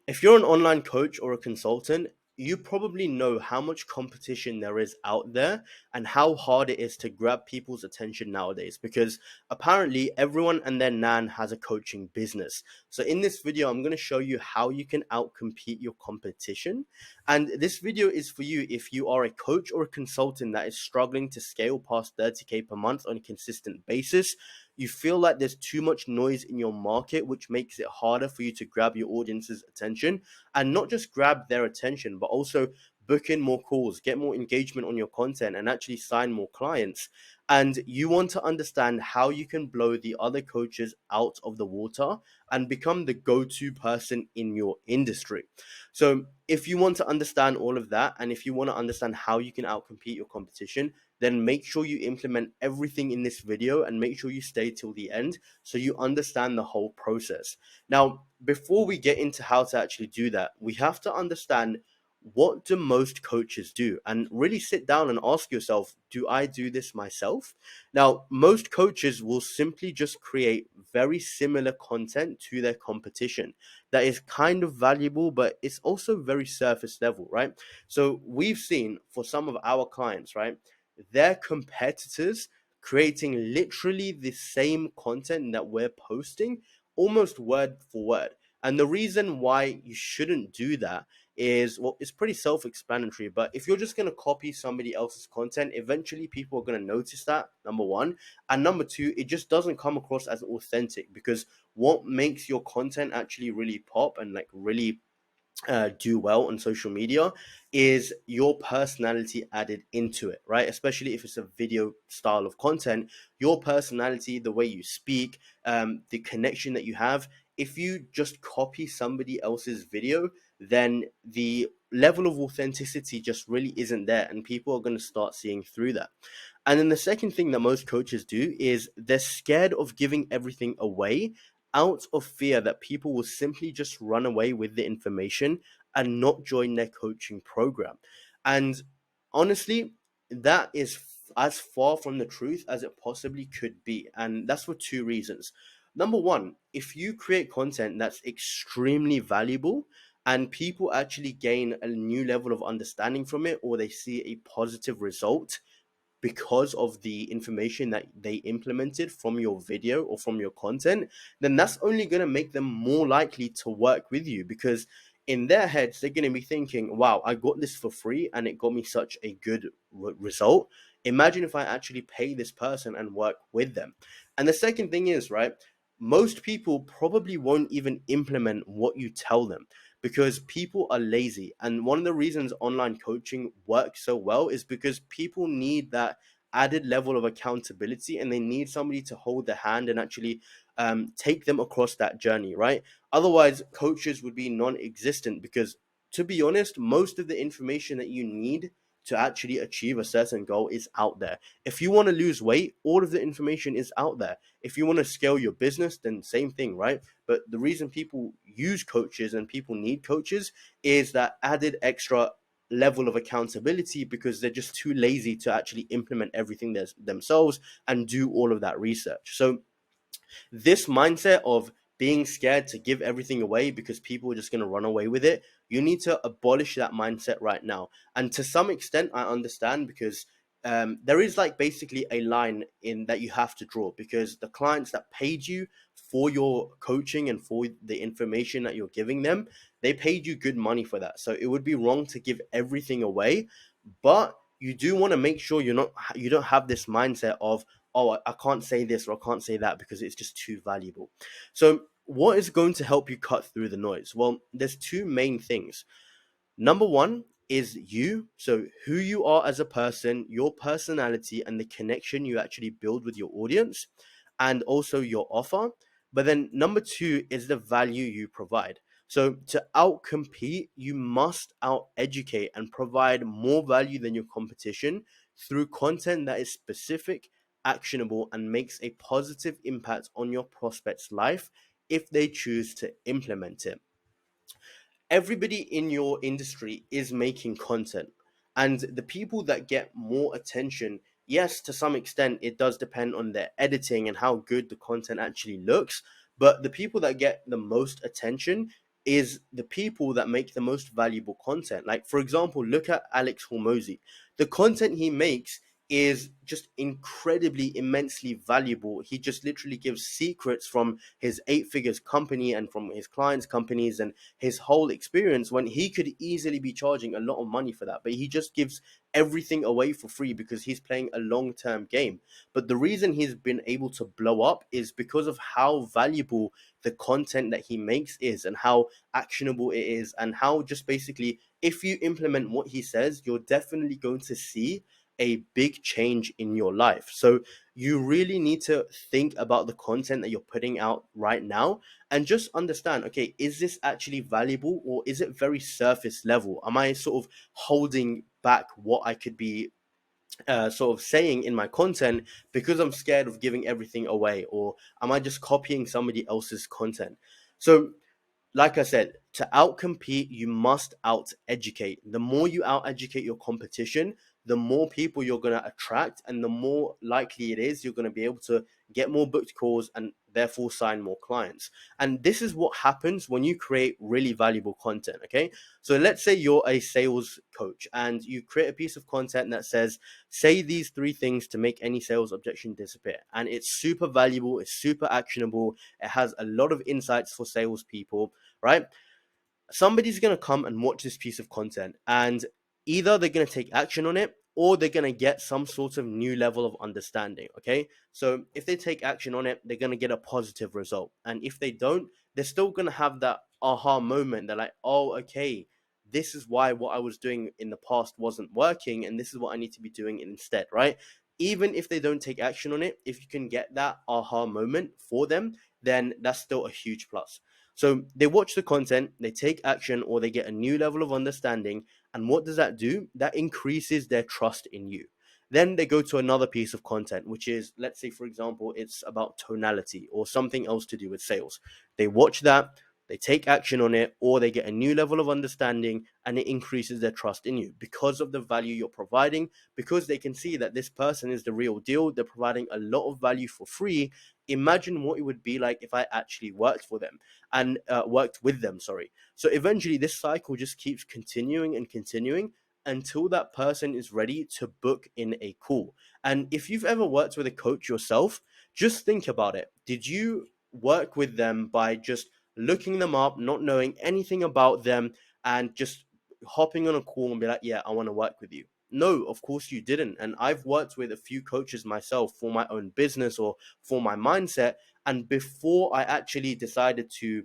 If you're an online coach or a consultant, you probably know how much competition there is out there and how hard it is to grab people's attention nowadays because apparently everyone and their nan has a coaching business. So in this video, I'm going to show you how you can outcompete your competition. And this video is for you if you are a coach or a consultant that is struggling to scale past 30K per month on a consistent basis. You feel like there's too much noise in your market, which makes it harder for you to grab your audience's attention and not just grab their attention, but also book in more calls, get more engagement on your content, and actually sign more clients. And you want to understand how you can blow the other coaches out of the water and become the go to person in your industry. So, if you want to understand all of that, and if you want to understand how you can outcompete your competition, then make sure you implement everything in this video and make sure you stay till the end so you understand the whole process. Now, before we get into how to actually do that, we have to understand what do most coaches do and really sit down and ask yourself, do I do this myself? Now, most coaches will simply just create very similar content to their competition that is kind of valuable, but it's also very surface level, right? So we've seen for some of our clients, right, their competitors creating literally the same content that we're posting almost word for word. And the reason why you shouldn't do that is, well, it's pretty self-explanatory. But if you're just going to copy somebody else's content, eventually people are going to notice that, number one. And number two, it just doesn't come across as authentic, because what makes your content actually really pop and like really do well on social media is your personality added into it, right? Especially if it's a video style of content, your personality, the way you speak, the connection that you have. If you just copy somebody else's video, then the level of authenticity just really isn't there, and people are going to start seeing through that. And then the second thing that most coaches do is they're scared of giving everything away out of fear that people will simply just run away with the information and not join their coaching program. And honestly, that is as far from the truth as it possibly could be. And that's for two reasons. Number one, if you create content that's extremely valuable and people actually gain a new level of understanding from it, or they see a positive result because of the information that they implemented from your video or from your content, then that's only going to make them more likely to work with you, because in their heads, they're going to be thinking, wow, I got this for free and it got me such a good result. Imagine if I actually pay this person and work with them. And the second thing is, right, most people probably won't even implement what you tell them because people are lazy. And one of the reasons online coaching works so well is because people need that added level of accountability, and they need somebody to hold their hand and actually take them across that journey, right? Otherwise, coaches would be non existent because, to be honest, most of the information that you need to actually achieve a certain goal is out there. If you want to lose weight, all of the information is out there. If you want to scale your business, then same thing, right? But the reason people use coaches and people need coaches is that added extra level of accountability, because they're just too lazy to actually implement everything themselves and do all of that research. So this mindset of being scared to give everything away because people are just going to run away with it, you need to abolish that mindset right now. And to some extent, I understand, because there is like basically a line in that you have to draw, because the clients that paid you for your coaching and for the information that you're giving them, they paid you good money for that. So it would be wrong to give everything away, but you do want to make sure you don't have this mindset of, oh, I can't say this or I can't say that because it's just too valuable. So what is going to help you cut through the noise? Well, there's two main things. Number one is you. So who you are as a person, your personality, and the connection you actually build with your audience, and also your offer. But then number two is the value you provide. So to outcompete, you must out educate and provide more value than your competition through content that is specific, actionable, and makes a positive impact on your prospect's life if they choose to implement it. Everybody in your industry is making content, and the people that get more attention, yes, to some extent it does depend on their editing and how good the content actually looks, but the people that get the most attention is the people that make the most valuable content. Like, for example, look at Alex Hormozy. The content he makes is just incredibly, immensely valuable. He just literally gives secrets from his eight figures company and from his clients' companies and his whole experience, when he could easily be charging a lot of money for that. But he just gives everything away for free because he's playing a long term game. But the reason he's been able to blow up is because of how valuable the content that he makes is, and how actionable it is, and how just basically, if you implement what he says, you're definitely going to see a big change in your life. So you really need to think about the content that you're putting out right now and just understand, okay, is this actually valuable, or is it very surface level? Am I sort of holding back what I could be sort of saying in my content because I'm scared of giving everything away, or am I just copying somebody else's content? So like I said, to outcompete, you must out educate. The more you out educate your competition, the more people you're going to attract, and the more likely it is you're going to be able to get more booked calls and therefore sign more clients. And this is what happens when you create really valuable content. Okay. So let's say you're a sales coach and you create a piece of content that says, say these three things to make any sales objection disappear. And it's super valuable, it's super actionable, it has a lot of insights for salespeople, right? Somebody's going to come and watch this piece of content, and either they're going to take action on it, or they're going to get some sort of new level of understanding. Okay. So if they take action on it, they're going to get a positive result. And if they don't, they're still going to have that aha moment. They're like, oh, okay, this is why what I was doing in the past wasn't working. And this is what I need to be doing instead. Right. Even if they don't take action on it, if you can get that aha moment for them, then that's still a huge plus. So they watch the content, they take action, or they get a new level of understanding. And what does that do? That increases their trust in you. Then they go to another piece of content, which is, let's say, for example, it's about tonality or something else to do with sales. They watch that, they take action on it, or they get a new level of understanding, and it increases their trust in you because of the value you're providing, because they can see that this person is the real deal. They're providing a lot of value for free. Imagine what it would be like if I actually worked for them and worked with them. Sorry. So eventually, this cycle just keeps continuing and continuing until that person is ready to book in a call. And if you've ever worked with a coach yourself, just think about it. Did you work with them by just looking them up, not knowing anything about them, and just hopping on a call and be like, yeah, I want to work with you? No, of course you didn't. And I've worked with a few coaches myself for my own business or for my mindset. And before I actually decided to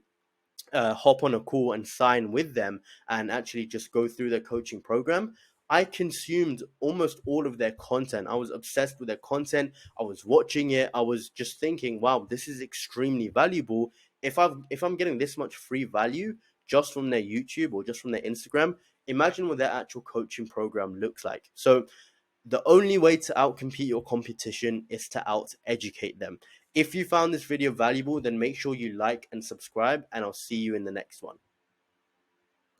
hop on a call and sign with them and actually just go through their coaching program, I consumed almost all of their content. I was obsessed with their content. I was watching it. I was just thinking, wow, this is extremely valuable. If I'm getting this much free value just from their YouTube or just from their Instagram, imagine what their actual coaching program looks like. So the only way to outcompete your competition is to out educate them. If you found this video valuable, then make sure you like and subscribe, and I'll see you in the next one.